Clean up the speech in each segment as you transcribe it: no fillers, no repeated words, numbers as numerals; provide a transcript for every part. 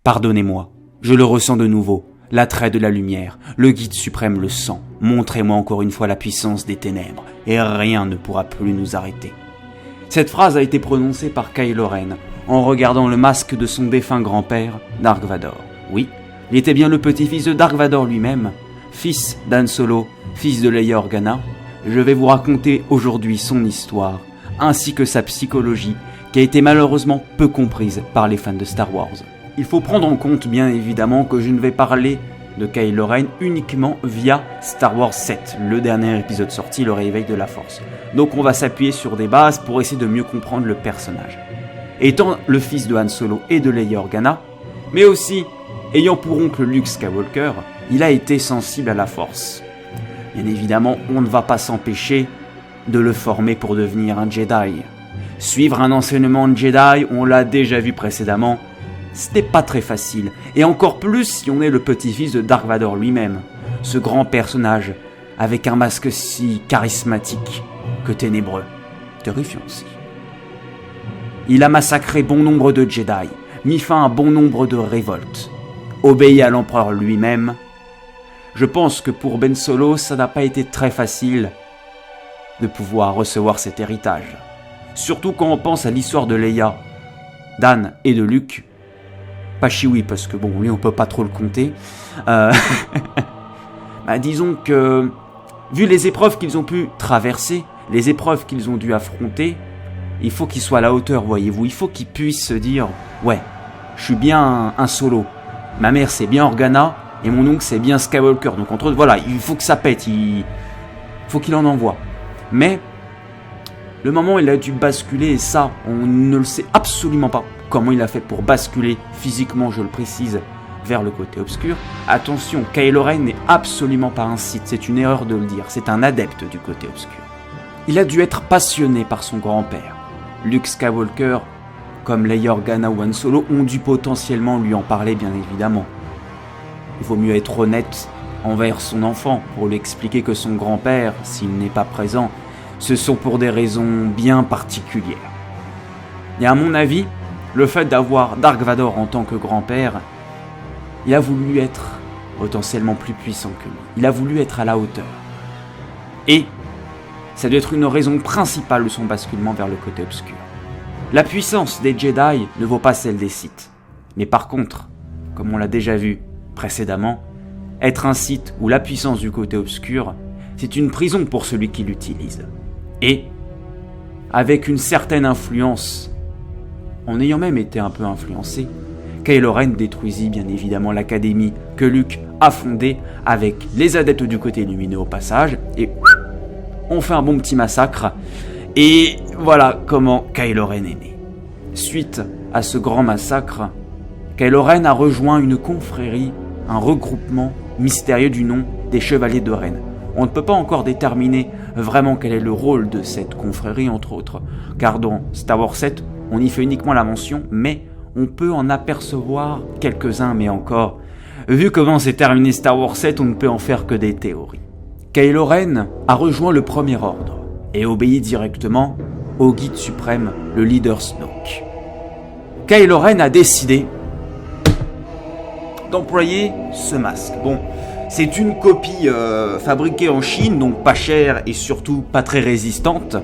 Pardonnez-moi, je le ressens de nouveau, l'attrait de la lumière, le guide suprême le sent. Montrez-moi encore une fois la puissance des ténèbres, et rien ne pourra plus nous arrêter. Cette phrase a été prononcée par Kylo Ren, en regardant le masque de son défunt grand-père, Dark Vador. Oui, il était bien le petit-fils de Dark Vador lui-même, fils d'Han Solo, fils de Leia Organa. Je vais vous raconter aujourd'hui son histoire, ainsi que sa psychologie, qui a été malheureusement peu comprise par les fans de Star Wars. Il faut prendre en compte bien évidemment que je ne vais parler de Kylo Ren uniquement via Star Wars 7, le dernier épisode sorti, le réveil de la Force. Donc on va s'appuyer sur des bases pour essayer de mieux comprendre le personnage. Étant le fils de Han Solo et de Leia Organa, mais aussi ayant pour oncle Luke Skywalker, il a été sensible à la Force. Bien évidemment, on ne va pas s'empêcher de le former pour devenir un Jedi. Suivre un enseignement Jedi, on l'a déjà vu précédemment, c'était pas très facile, et encore plus si on est le petit-fils de Dark Vador lui-même, ce grand personnage, avec un masque si charismatique que ténébreux, terrifiant aussi. Il a massacré bon nombre de Jedi, mis fin à bon nombre de révoltes, obéi à l'empereur lui-même. Je pense que pour Ben Solo, ça n'a pas été très facile de pouvoir recevoir cet héritage. Surtout quand on pense à l'histoire de Leia, d'Han et de Luke. Pas Chewie, parce que bon, lui on peut pas trop le compter. Disons que, vu les épreuves qu'ils ont pu traverser, les épreuves qu'ils ont dû affronter, il faut qu'ils soient à la hauteur, voyez-vous. Il faut qu'ils puissent se dire, ouais, je suis bien un Solo. Ma mère c'est bien Organa, et mon oncle c'est bien Skywalker. Donc entre eux, voilà, il faut que ça pète, il faut qu'il en envoie. Mais, le moment où il a dû basculer, et ça, on ne le sait absolument pas, comment il a fait pour basculer physiquement, je le précise, vers le côté obscur. Attention, Kylo Ren n'est absolument pas un Sith, c'est une erreur de le dire, c'est un adepte du côté obscur. Il a dû être passionné par son grand-père. Luke Skywalker, comme Leia Organa ou Han Solo, ont dû potentiellement lui en parler, bien évidemment. Il vaut mieux être honnête envers son enfant pour lui expliquer que son grand-père, s'il n'est pas présent, ce sont pour des raisons bien particulières. Et à mon avis, le fait d'avoir Dark Vador en tant que grand-père, il a voulu être potentiellement plus puissant que lui. Il a voulu être à la hauteur. Et ça doit être une raison principale de son basculement vers le côté obscur. La puissance des Jedi ne vaut pas celle des Sith. Mais par contre, comme on l'a déjà vu précédemment, être un Sith ou la puissance du côté obscur, c'est une prison pour celui qui l'utilise. Et, avec une certaine influence, en ayant même été un peu influencé, Kylo Ren détruisit bien évidemment l'académie que Luke a fondée avec les adeptes du côté lumineux au passage, et on fait un bon petit massacre, et voilà comment Kylo Ren est né. Suite à ce grand massacre, Kylo Ren a rejoint une confrérie, un regroupement mystérieux du nom des Chevaliers de Ren. On ne peut pas encore déterminer vraiment quel est le rôle de cette confrérie, entre autres, car dans Star Wars 7, on y fait uniquement la mention, mais on peut en apercevoir quelques-uns, mais encore. Vu comment s'est terminé Star Wars 7, on ne peut en faire que des théories. Kylo Ren a rejoint le Premier Ordre, et obéit directement au guide suprême, le leader Snoke. Kylo Ren a décidé d'employer ce masque. Bon, c'est une copie fabriquée en Chine, donc pas chère et surtout pas très résistante.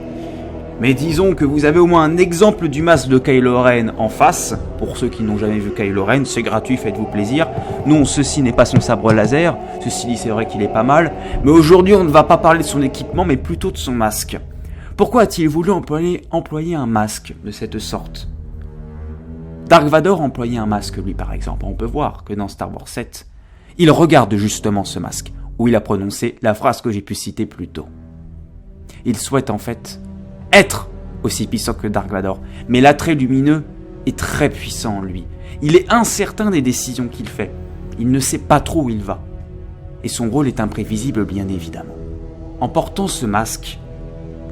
Mais disons que vous avez au moins un exemple du masque de Kylo Ren en face. Pour ceux qui n'ont jamais vu Kylo Ren, c'est gratuit, faites-vous plaisir. Non, ceci n'est pas son sabre laser. Ceci dit, c'est vrai qu'il est pas mal. Mais aujourd'hui, on ne va pas parler de son équipement, mais plutôt de son masque. Pourquoi a-t-il voulu employer un masque de cette sorte ? Dark Vador employait un masque, lui, par exemple. On peut voir que dans Star Wars 7, il regarde justement ce masque, où il a prononcé la phrase que j'ai pu citer plus tôt. Il souhaite en fait être aussi puissant que Dark Vador, mais l'attrait lumineux est très puissant en lui. Il est incertain des décisions qu'il fait. Il ne sait pas trop où il va. Et son rôle est imprévisible, bien évidemment. En portant ce masque,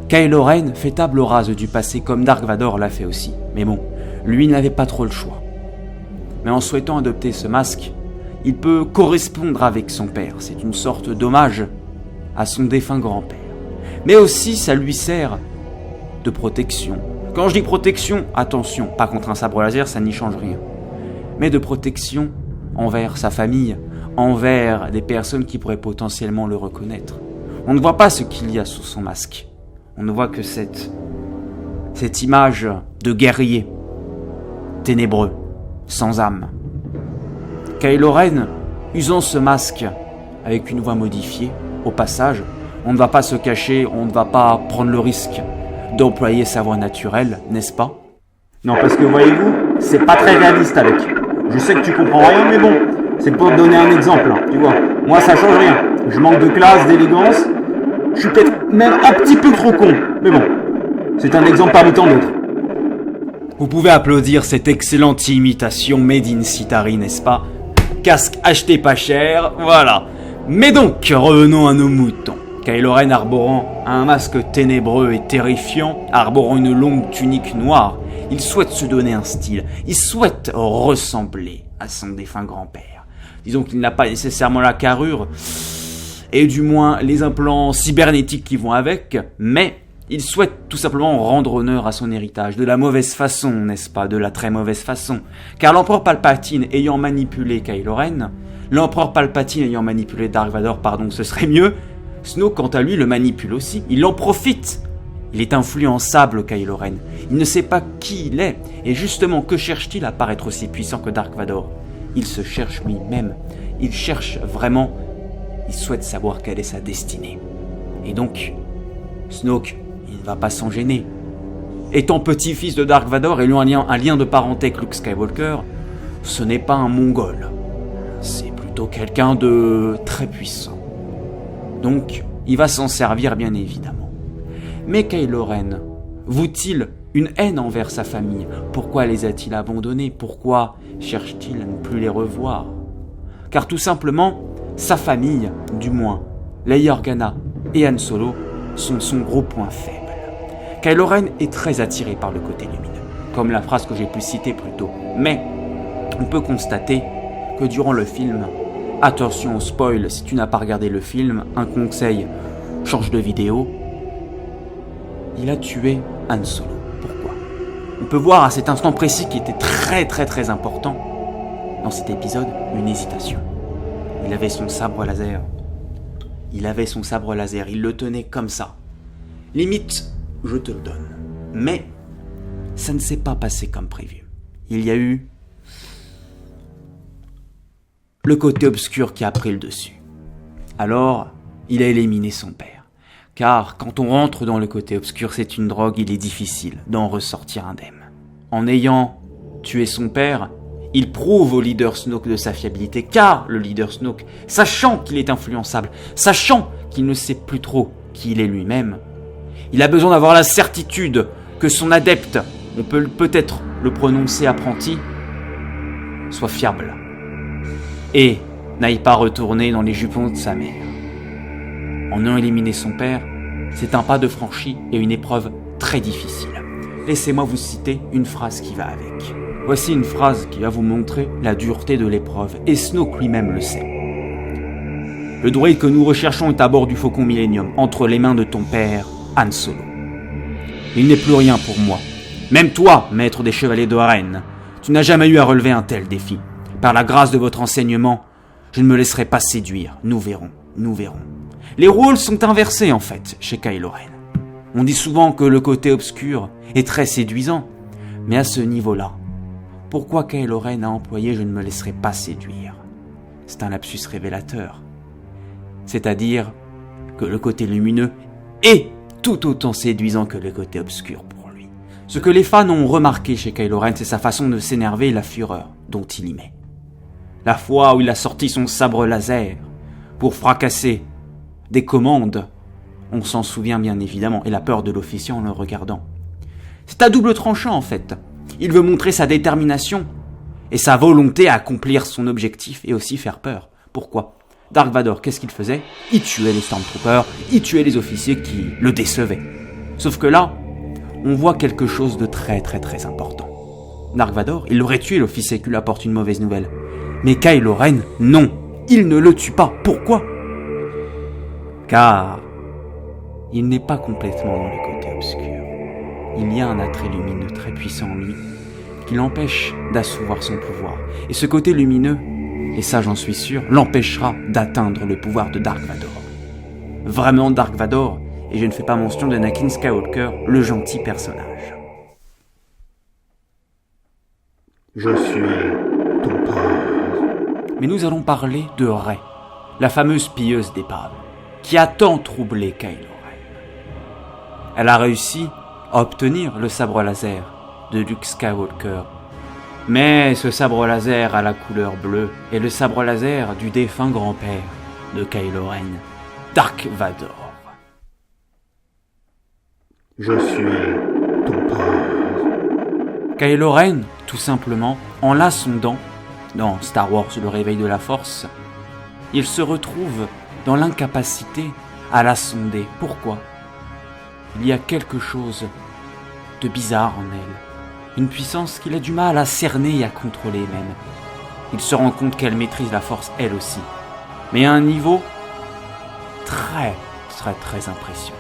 Kylo Ren fait table rase du passé comme Dark Vador l'a fait aussi. Mais bon, lui n'avait pas trop le choix. Mais en souhaitant adopter ce masque, il peut correspondre avec son père. C'est une sorte d'hommage à son défunt grand-père. Mais aussi, ça lui sert de protection. Quand je dis protection, attention, pas contre un sabre laser, ça n'y change rien. mais de protection envers sa famille, envers des personnes qui pourraient potentiellement le reconnaître. On ne voit pas ce qu'il y a sous son masque. On ne voit que cette image de guerrier, ténébreux, sans âme. Kylo Ren, usant ce masque avec une voix modifiée, au passage, on ne va pas se cacher, on ne va pas prendre le risque d'employer sa voix naturelle, n'est-ce pas? Non, parce que voyez-vous, c'est pas très réaliste avec. Je sais que tu comprends rien, mais bon, c'est pour te donner un exemple, hein, tu vois. Moi, ça change rien. Je manque de classe, d'élégance. Je suis peut-être même un petit peu trop con, mais bon, c'est un exemple parmi tant d'autres. Vous pouvez applaudir cette excellente imitation made in Citari, n'est-ce pas? Casque acheté pas cher, voilà. Mais donc, revenons à nos moutons. Kylo Ren arborant un masque ténébreux et terrifiant, arborant une longue tunique noire, il souhaite se donner un style, il souhaite ressembler à son défunt grand-père. Disons qu'il n'a pas nécessairement la carrure, et du moins les implants cybernétiques qui vont avec, mais il souhaite tout simplement rendre honneur à son héritage, de la mauvaise façon, n'est-ce pas, de la très mauvaise façon. Car l'empereur Palpatine ayant manipulé Kylo Ren, l'empereur Palpatine ayant manipulé Dark Vador, ce serait mieux, Snoke, quant à lui, le manipule aussi. Il en profite. Il est influençable, Kylo Ren. Il ne sait pas qui il est. Et justement, que cherche-t-il à paraître aussi puissant que Dark Vador? Il se cherche lui-même. Il cherche vraiment. Il souhaite savoir quelle est sa destinée. Et donc, Snoke, il ne va pas s'en gêner. Étant petit-fils de Dark Vador et lui un lien de parenté avec Luke Skywalker, ce n'est pas un Mongol. C'est plutôt quelqu'un de très puissant. Donc, il va s'en servir bien évidemment. Mais Kylo Ren, voue-t-il une haine envers sa famille? Pourquoi les a-t-il abandonnés? Pourquoi cherche-t-il à ne plus les revoir? Car tout simplement, sa famille, du moins, Leia Organa et Han Solo, sont son gros point faible. Kylo Ren est très attiré par le côté lumineux, comme la phrase que j'ai pu citer plus tôt. Mais, on peut constater que durant le film, attention au spoil, si tu n'as pas regardé le film, un conseil, change de vidéo. Il a tué Han Solo. Pourquoi? On peut voir à cet instant précis qui était très important dans cet épisode, une hésitation. Il avait son sabre laser. Il le tenait comme ça. Limite, je te le donne. Mais, ça ne s'est pas passé comme prévu. Il y a eu le côté obscur qui a pris le dessus. Alors, il a éliminé son père. Car quand on rentre dans le côté obscur, c'est une drogue, il est difficile d'en ressortir indemne. En ayant tué son père, il prouve au leader Snoke de sa fiabilité, car le leader Snoke, sachant qu'il est influençable, sachant qu'il ne sait plus trop qui il est lui-même, il a besoin d'avoir la certitude que son adepte, on peut peut-être le prononcer apprenti, soit fiable. Et n'aille pas retourner dans les jupons de sa mère. En ayant éliminé son père, c'est un pas de franchi et une épreuve très difficile. Laissez-moi vous citer une phrase qui va avec. Voici une phrase qui va vous montrer la dureté de l'épreuve, et Snoke lui-même le sait. Le droïde que nous recherchons est à bord du Faucon Millennium, entre les mains de ton père, Han Solo. Il n'est plus rien pour moi. Même toi, maître des chevaliers de Ren, tu n'as jamais eu à relever un tel défi. Par la grâce de votre enseignement, je ne me laisserai pas séduire. Nous verrons. Les rôles sont inversés en fait chez Kylo Ren. On dit souvent que le côté obscur est très séduisant, mais à ce niveau-là, pourquoi Kylo Ren a employé « je ne me laisserai pas séduire » C'est un lapsus révélateur. C'est-à-dire que le côté lumineux est tout autant séduisant que le côté obscur pour lui. Ce que les fans ont remarqué chez Kylo Ren, c'est sa façon de s'énerver et la fureur dont il y met. La fois où il a sorti son sabre laser pour fracasser des commandes, on s'en souvient bien évidemment, et la peur de l'officier en le regardant. C'est à double tranchant en fait. Il veut montrer sa détermination et sa volonté à accomplir son objectif et aussi faire peur. Pourquoi? Dark Vador, qu'est-ce qu'il faisait? Il tuait les Stormtroopers, il tuait les officiers qui le décevaient. Sauf que là, on voit quelque chose de très important. Dark Vador, il aurait tué l'officier qui lui apporte une mauvaise nouvelle. Mais Kylo Ren, non, il ne le tue pas. Pourquoi? Car il n'est pas complètement dans le côté obscur. Il y a un attrait lumineux très puissant en lui qui l'empêche d'asseoir son pouvoir. Et ce côté lumineux, et ça j'en suis sûr, l'empêchera d'atteindre le pouvoir de Dark Vador. Vraiment Dark Vador, et je ne fais pas mention d'Anakin Skywalker, le gentil personnage. Je suis ton père. Mais nous allons parler de Rey, la fameuse pilleuse d'épave, qui a tant troublé Kylo Ren. Elle a réussi à obtenir le sabre laser de Luke Skywalker. Mais ce sabre laser à la couleur bleue est le sabre laser du défunt grand-père de Kylo Ren, Dark Vador. Je suis ton père. Kylo Ren, tout simplement, en la sondant, dans Star Wars le réveil de la Force, il se retrouve dans l'incapacité à la sonder. Pourquoi ? Il y a quelque chose de bizarre en elle, une puissance qu'il a du mal à cerner et à contrôler même. Il se rend compte qu'elle maîtrise la Force elle aussi, mais à un niveau très impressionnant.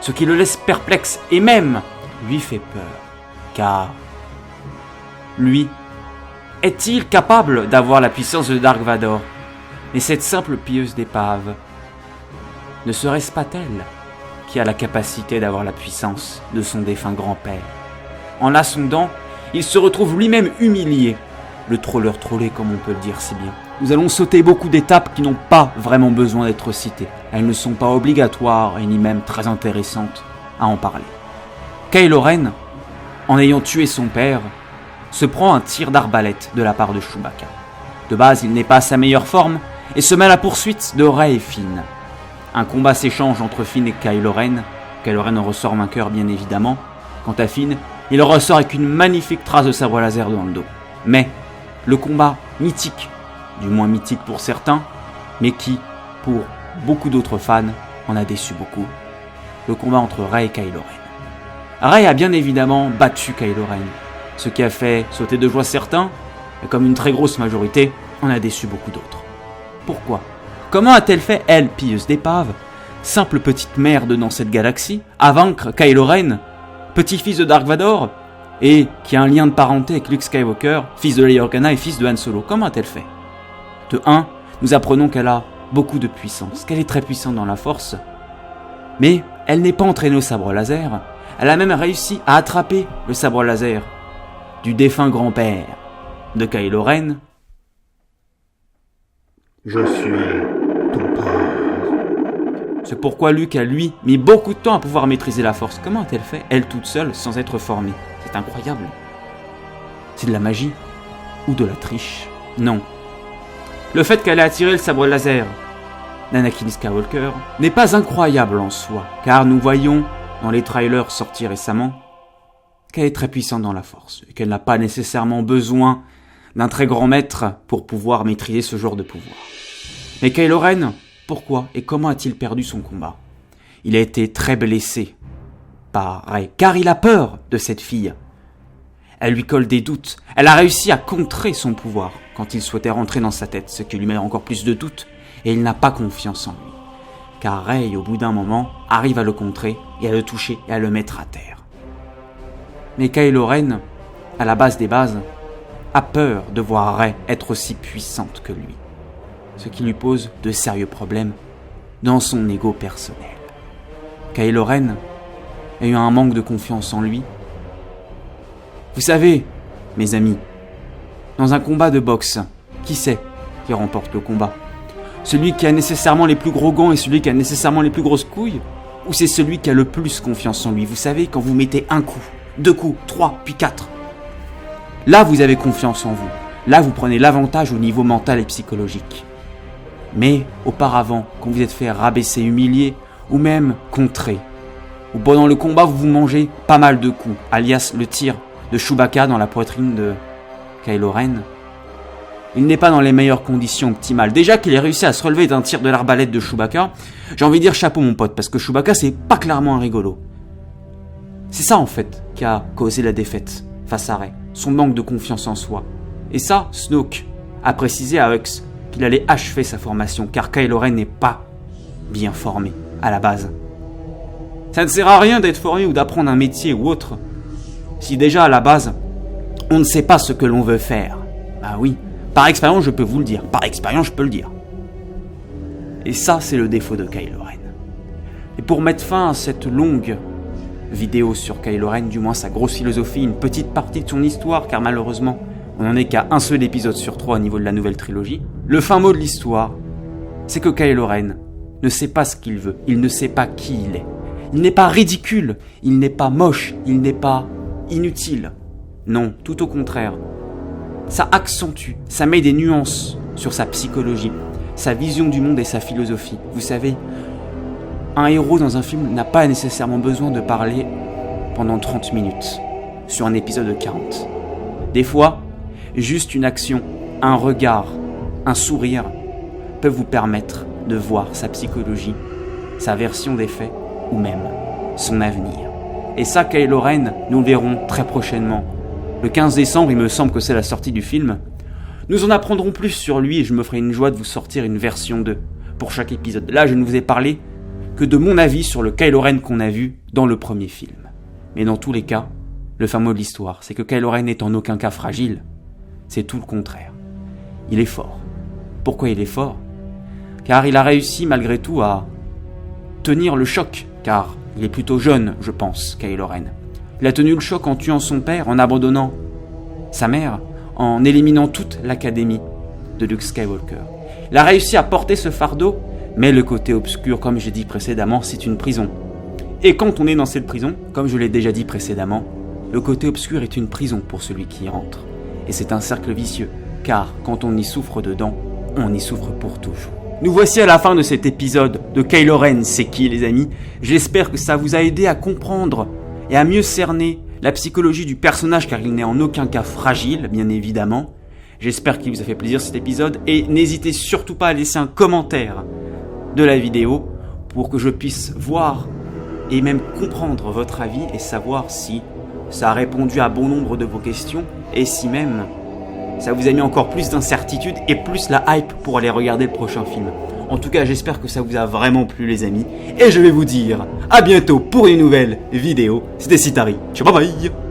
Ce qui le laisse perplexe et même lui fait peur, car lui, est-il capable d'avoir la puissance de Dark Vador ? Et cette simple pilleuse d'épave, ne serait-ce pas elle qui a la capacité d'avoir la puissance de son défunt grand-père ? En la sondant, il se retrouve lui-même humilié, le trolleur trollé comme on peut le dire si bien. Nous allons sauter beaucoup d'étapes qui n'ont pas vraiment besoin d'être citées. Elles ne sont pas obligatoires et ni même très intéressantes à en parler. Kylo Ren, en ayant tué son père, se prend un tir d'arbalète de la part de Chewbacca. De base, il n'est pas à sa meilleure forme et se met à la poursuite de Rey et Finn. Un combat s'échange entre Finn et Kylo Ren. Kylo Ren en ressort vainqueur bien évidemment. Quant à Finn, il ressort avec une magnifique trace de sabre laser dans le dos. Mais le combat mythique, du moins mythique pour certains, mais qui, pour beaucoup d'autres fans, en a déçu beaucoup. Le combat entre Rey et Kylo Ren. Rey a bien évidemment battu Kylo Ren, ce qui a fait sauter de joie certains, et comme une très grosse majorité, en a déçu beaucoup d'autres. Pourquoi ? Comment a-t-elle fait, elle, pilleuse d'épave, simple petite merde dans cette galaxie, à vaincre Kylo Ren, petit-fils de Dark Vador, et qui a un lien de parenté avec Luke Skywalker, fils de Leia Organa et fils de Han Solo ? Comment a-t-elle fait ? De 1, nous apprenons qu'elle a beaucoup de puissance, qu'elle est très puissante dans la Force, mais elle n'est pas entraînée au sabre laser, elle a même réussi à attraper le sabre laser du défunt grand-père de Kylo Ren. Je suis ton père. C'est pourquoi Luke a, lui, mis beaucoup de temps à pouvoir maîtriser la Force. Comment a-t-elle fait, elle toute seule, sans être formée ? C'est incroyable. C'est de la magie ou de la triche ? Non. Le fait qu'elle ait attiré le sabre laser d'Anakin Skywalker n'est pas incroyable en soi, car nous voyons dans les trailers sortis récemment qu'elle est très puissante dans la Force, et qu'elle n'a pas nécessairement besoin d'un très grand maître pour pouvoir maîtriser ce genre de pouvoir. Mais Kylo Ren, pourquoi et comment a-t-il perdu son combat ? Il a été très blessé par Rey, car il a peur de cette fille. Elle lui colle des doutes, elle a réussi à contrer son pouvoir quand il souhaitait rentrer dans sa tête, ce qui lui met encore plus de doutes, et il n'a pas confiance en lui. Car Rey, au bout d'un moment, arrive à le contrer, et à le toucher, et à le mettre à terre. Mais Kylo Ren, à la base des bases, a peur de voir Rey être aussi puissante que lui, ce qui lui pose de sérieux problèmes dans son ego personnel. Kylo Ren a eu un manque de confiance en lui. Vous savez, mes amis, dans un combat de boxe, qui c'est qui remporte le combat ? Celui qui a nécessairement les plus gros gants et celui qui a nécessairement les plus grosses couilles ? Ou c'est celui qui a le plus confiance en lui ? Vous savez, quand vous mettez un coup, 2 coups, 3, puis 4. Là, vous avez confiance en vous. Là, vous prenez l'avantage au niveau mental et psychologique. Mais auparavant, quand vous êtes fait rabaisser, humilier, ou même contrer, ou pendant le combat, vous mangez pas mal de coups, alias le tir de Chewbacca dans la poitrine de Kylo Ren, il n'est pas dans les meilleures conditions optimales. Déjà qu'il ait réussi à se relever d'un tir de l'arbalète de Chewbacca, j'ai envie de dire chapeau mon pote, parce que Chewbacca c'est pas clairement un rigolo. C'est ça en fait qui a causé la défaite face à Rey, son manque de confiance en soi. Et ça, Snoke a précisé à Hux qu'il allait achever sa formation, car Kylo Ren n'est pas bien formé à la base. Ça ne sert à rien d'être formé ou d'apprendre un métier ou autre, si déjà à la base, On ne sait pas ce que l'on veut faire. Bah oui, par expérience je peux vous le dire, par expérience je peux le dire. Et ça c'est le défaut de Kylo Ren. Et pour mettre fin à cette longue vidéo sur Kylo Ren, du moins sa grosse philosophie, une petite partie de son histoire, car malheureusement on n'en est qu'à un seul épisode sur 3 au niveau de la nouvelle trilogie, le fin mot de l'histoire, c'est que Kylo Ren ne sait pas ce qu'il veut, il ne sait pas qui il est. Il n'est pas ridicule, il n'est pas moche, il n'est pas inutile. Non, tout au contraire. Ça accentue, ça met des nuances sur sa psychologie, sa vision du monde et sa philosophie. Vous savez, un héros dans un film n'a pas nécessairement besoin de parler pendant 30 minutes sur un épisode de 40. Des fois, juste une action, un regard, un sourire peuvent vous permettre de voir sa psychologie, sa version des faits ou même son avenir. Et ça, Kylo Ren, nous le verrons très prochainement. Le 15 décembre, il me semble que c'est la sortie du film. Nous en apprendrons plus sur lui et je me ferai une joie de vous sortir une version 2 pour chaque épisode. Là, je ne vous ai parlé que de mon avis sur le Kylo Ren qu'on a vu dans le premier film. Mais dans tous les cas, le fin mot de l'histoire, c'est que Kylo Ren n'est en aucun cas fragile. C'est tout le contraire. Il est fort. Pourquoi il est fort ? Car il a réussi malgré tout à tenir le choc, car il est plutôt jeune, je pense, Kylo Ren. Il a tenu le choc en tuant son père, en abandonnant sa mère, en éliminant toute l'académie de Luke Skywalker. Il a réussi à porter ce fardeau, mais le côté obscur, comme j'ai dit précédemment, c'est une prison. Et quand on est dans cette prison, comme je l'ai déjà dit précédemment, le côté obscur est une prison pour celui qui y rentre. Et c'est un cercle vicieux, car quand on y souffre dedans, on y souffre pour toujours. Nous voici à la fin de cet épisode de Kylo Ren, c'est qui les amis ? J'espère que ça vous a aidé à comprendre et à mieux cerner la psychologie du personnage, car il n'est en aucun cas fragile, bien évidemment. J'espère qu'il vous a fait plaisir cet épisode, et n'hésitez surtout pas à laisser un commentaire de la vidéo pour que je puisse voir et même comprendre votre avis et savoir si ça a répondu à bon nombre de vos questions et si même ça vous a mis encore plus d'incertitude et plus la hype pour aller regarder le prochain film. En tout cas, j'espère que ça vous a vraiment plu les amis, et je vais vous dire à bientôt pour une nouvelle vidéo. C'était Citari, ciao bye bye.